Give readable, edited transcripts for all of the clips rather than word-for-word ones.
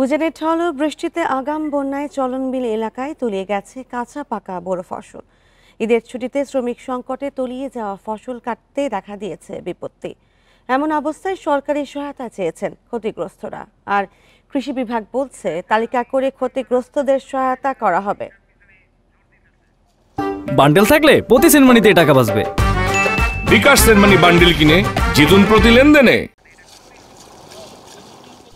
উজানের ঢল ও বৃষ্টিতে আগাম বন্যায় চলনবিল এলাকায় তলিয়ে গেছে কাঁচা পাকা বড় ফসল। ঈদের ছুটিতে শ্রমিক সংকটে তলিয়ে যাওয়া ফসল কাটতে দেখা দিয়েছে বিপত্তি। এমন অবস্থায় সরকারি সহায়তা চেয়েছেন ক্ষতিগ্রস্তরা। আর কৃষি বিভাগ বলছে তালিকা করে ক্ষতিগ্রস্তদের সহায়তা করা হবে। বান্ডেল থাকলে প্রতি সেনমানিতে টাকা বাঁচবে। বিকাশ সেনমানি বান্ডেল কিনে জিতুন প্রতি লেনদেনে।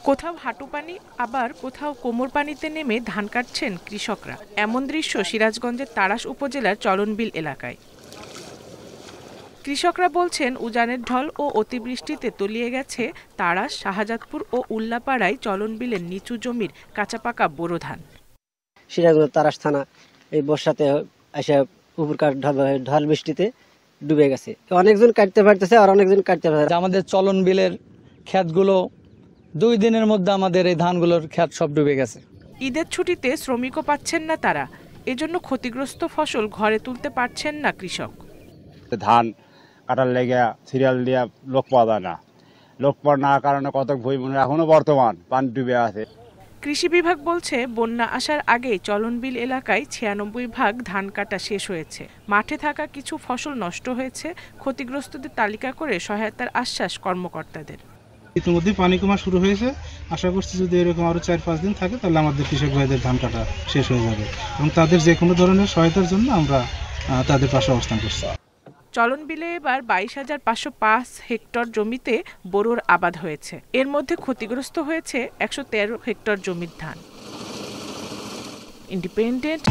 কোথাও হাঁটু পানি, আবার কোথাও কোমর পানিতে নেমে ধান কাটছেন কৃষকরা। এমন দৃশ্য সিরাজগঞ্জের তাড়াশ উপজেলার চলনবিল এলাকায়। কৃষকরা বলছেন উজানের ঢল ও অতিবৃষ্টিতে তলিয়ে গেছে তাড়াশ, শাহজাদপুর ও উল্লাপাড়ায় চলনবিলের নিচু জমির কাঁচা পাকা বোরো ধান। সিরাজগঞ্জ তাড়াশ থানা এই বর্ষাতে এসে উপরকার ঢল বৃষ্টিতে ডুবে গেছে। অনেকজন কাটতে পারতেছে আর অনেকজন কাটতে পারছে। আমাদের চলনবিলের ক্ষেতগুলো 2 দিনের মধ্যে আমাদের এই ধানগুলোর ক্ষেত সব ডুবে গেছে। ঈদের ছুটিতে শ্রমিকও পাচ্ছেন না তারা, এজন্য ক্ষতিগ্রস্ত ফসল ঘরে তুলতে পারছেন না কৃষক। ধান কাটার লেগে সিরিয়াল দিয়ে লোক পাওয়া যায় না, লোক পাওয়ার না কারণে কত ভুই এখনো বর্তমান পানি ডুবে আছে। কৃষি বিভাগ বলছে বন্যা আসার আগেই চলনবিল এলাকায় 96 ভাগ ধান কাটা শেষ হয়েছে। মাঠে থাকা কিছু ফসল নষ্ট হয়েছে। ক্ষতিগ্রস্তদের তালিকা করে সহায়তার আশ্বাস কর্মকর্তাদের। ইতিমধ্যে পানি কমা শুরু হয়েছে। আশা করছি যদি এরকম আরো 4-5 দিন থাকে তাহলে আমাদের কৃষক ভাইদের ধান কাটা শেষ হয়ে যাবে এবং তাদের যে কোনো ধরনের সহায়তার জন্য আমরা তাদের পাশে অবস্থান করছি। চলনবিলে এবার 22,505 হেক্টর জমিতে বোরোর আবাদ হয়েছে। এর মধ্যে ক্ষতিগ্রস্ত হয়েছে 113 হেক্টর জমির ধান। ইন্ডিপেন্ডেন্ট।